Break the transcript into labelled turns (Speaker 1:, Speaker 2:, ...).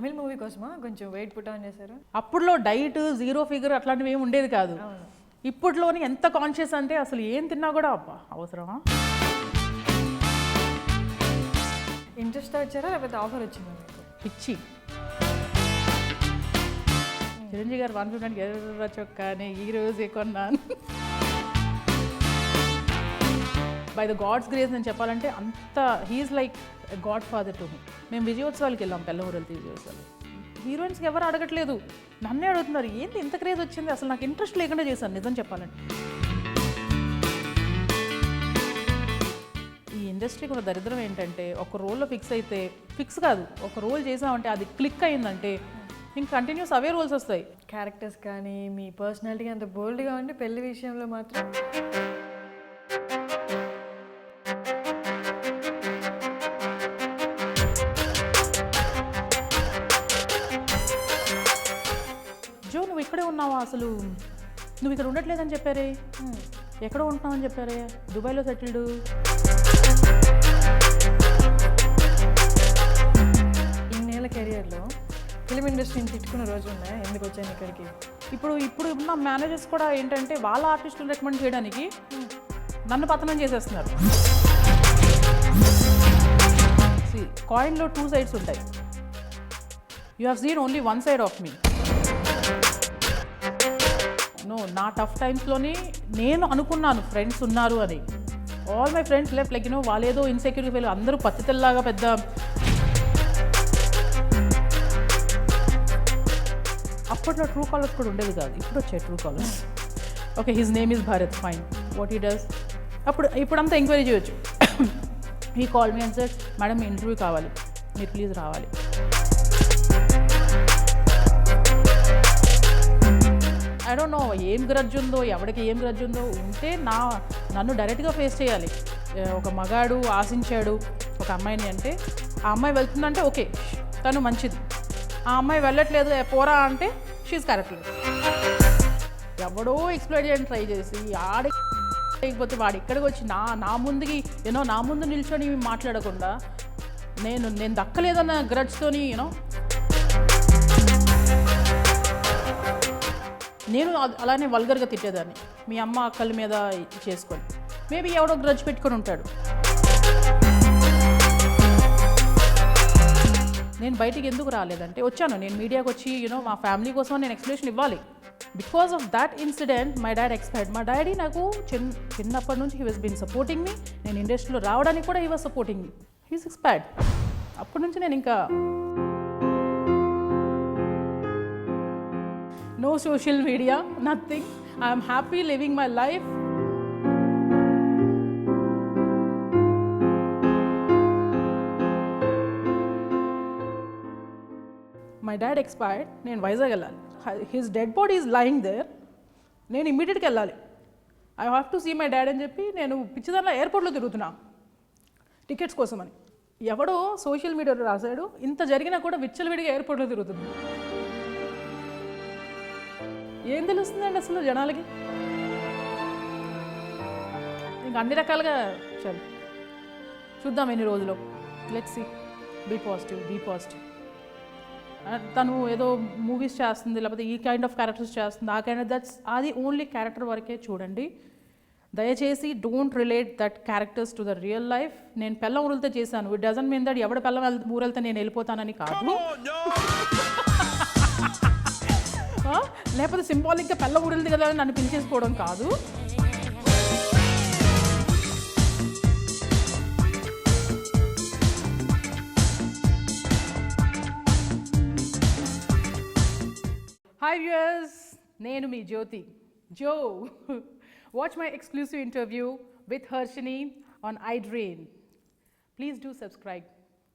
Speaker 1: Tamil movie కోసమా కొంచెం weight put on చేశారు?
Speaker 2: అప్పుడులో డైట్, జీరో ఫిగర్ అట్లాంటివి ఏమి ఉండేది కాదు. ఇప్పట్లోని ఎంత కాన్షియస్ అంటే అసలు ఏం తిన్నా కూడా అబ్బా అవసరమా.
Speaker 1: ఇంట్రెస్ట్ వచ్చారా లేకపోతే ఆఫర్ వచ్చిందా మీకు?
Speaker 2: పిచ్చి. చిరంజీవి గారు 150 ఎర్ర చొక్కానే ఈ రోజే కొన్నాను. బై ద గాడ్స్ గ్రేస్ నేను చెప్పాలంటే అంత he's like godfather to me. మేము విజయోత్సవాలకి వెళ్ళాం, పెళ్ళమూరలు విజయోత్సవాలు. హీరోయిన్స్కి ఎవరు అడగట్లేదు, నన్నే అడుగుతున్నారు ఏంటి ఇంత క్రేజ్ వచ్చింది. అసలు నాకు ఇంట్రెస్ట్ లేకుండా చేశాను నిజం చెప్పాలంటే. ఈ ఇండస్ట్రీ కూడా దరిద్రం ఏంటంటే ఒక రోల్లో ఫిక్స్ అయితే, ఫిక్స్ కాదు ఒక రోల్ చేసామంటే అది క్లిక్ అయిందంటే ఇంక కంటిన్యూస్ అవే రోల్స్ వస్తాయి.
Speaker 1: క్యారెక్టర్స్ కానీ మీ పర్సనాలిటీ అంత బోల్డ్గా ఉండి పెళ్లి విషయంలో మాత్రం
Speaker 2: జో నువ్వు ఇక్కడే ఉన్నావా, అసలు నువ్వు ఇక్కడ ఉండట్లేదని చెప్పారే, ఎక్కడ ఉంటున్నావని చెప్పారే, దుబాయ్లో సెటిల్డ్.
Speaker 1: ఇన్నేళ్ళ కెరియర్లో ఫిలిం ఇండస్ట్రీని తిట్టుకున్న రోజు ఉన్నాయా ఎందుకు వచ్చాను ఇక్కడికి?
Speaker 2: ఇప్పుడు ఉన్న మేనేజర్స్ కూడా ఏంటంటే వాళ్ళ ఆర్టిస్టులు రికమెండ్ చేయడానికి నన్ను పతనం చేసేస్తున్నారు. కాయిన్లో 2 sides ఉంటాయి. You have seen only 1 side of me. No, నా టఫ్ టైమ్స్లోని నేను అనుకున్నాను ఫ్రెండ్స్ ఉన్నారు అని. All my friends left like వాళ్ళేదో ఇన్సెక్యూరిటీ ఫీల్, అందరూ పచ్చితెల్లాగా పెద్ద. అప్పట్లో ట్రూ కాలర్స్ కూడా ఉండేది కాదు, ఇప్పుడు వచ్చాయి true callers. Okay, his name is Bharat, fine, what he does. ఇప్పుడంతా ఎంక్వైరీ చేయొచ్చు. He call me and said madam మీ ఇంటర్వ్యూ కావాలి, మీరు ప్లీజ్ రావాలి. ఐ డోంట్ నో ఏం గ్రడ్జ్ ఉందో, ఎవరికి ఏం గ్రడ్జ్ ఉందో. ఉంటే నన్ను డైరెక్ట్గా ఫేస్ చేయాలి. ఒక మగాడు ఆశించాడు ఒక అమ్మాయిని అంటే, ఆ అమ్మాయి వెళ్తుందంటే ఓకే తను మంచిది, ఆ అమ్మాయి వెళ్ళట్లేదు పోరా అంటే షీఈ్ కరెక్ట్లేదు. ఎవడో ఎక్స్ప్లోర్ చేయడానికి ట్రై చేసి ఆడకపోతే వాడు ఇక్కడికి వచ్చి నా ముందుకి నా ముందు నిల్చొని మాట్లాడకుండా నేను దక్కలేదన్న గ్రడ్జ్తోని నేను అలానే వల్గర్గా తిట్టేదాన్ని మీ అమ్మ అక్కల మీద చేసుకొని. మేబీ ఎవడో గ్రడ్జ్ పెట్టుకొని ఉంటాడు. నేను బయటికి ఎందుకు రాలేదంటే వచ్చాను, నేను మీడియాకి వచ్చి మా ఫ్యామిలీ కోసం నేను ఎక్స్ప్లెనేషన్ ఇవ్వాలి. Because of that incident my dad expired. మా డాడీ నాకు చిన్నప్పటి నుంచి హీ వాజ్ బీన్ సపోర్టింగ్ మీ. నేను ఇండస్ట్రీలో రావడానికి కూడా he was supporting me. He's expired. అప్పటి నుంచి నేను ఇంకా no social media, nothing. I am happy living my life. My dad expired. నేను వైజాగ్ వెళ్ళాలి. His dead body is lying there. నేను ఇమ్మీడియట్గా వెళ్ళాలి. I have to see my dad అని చెప్పి నేను పిచ్చిదానిలో ఎయిర్పోర్ట్లో తిరుగుతున్నా టికెట్స్ కోసమని. ఎవడో సోషల్ మీడియాలో రాశాడు, ఇంత జరిగినా కూడా విచ్చలవిడిగా ఎయిర్పోర్ట్లో తిరుగుతుంది. ఏం తెలుస్తుందండి అసలు జనాలకి? ఇంకా అన్ని రకాలుగా చల్ చూద్దాం ఎన్ని రోజులు. Let's see. Be positive. తను ఏదో మూవీస్ చేస్తుంది, లేకపోతే ఈ కైండ్ ఆఫ్ క్యారెక్టర్స్ చేస్తుంది, ఆ కైండ్ ఆఫ్ అది ఓన్లీ క్యారెక్టర్ వరకే చూడండి. దయచేసి don't relate that characters to the real life. నేను పెళ్ళం ఊరులతో చేశాను, ఇట్ డజంట్ మీన్ దట్ ఎవడ పెళ్ళం ఊరెళ్తే నేను వెళ్ళిపోతానని కాదు. లేకపోతే సింబాలిక్గా పెళ్ళ ఊరెళ్తే కదా నన్ను పిలిచేసుకోవడం కాదు. హాయ్ వ్యూయర్స్, నేను మీ Jyothi Jo. Watch my exclusive interview with Harshini on iDrain. Please do subscribe.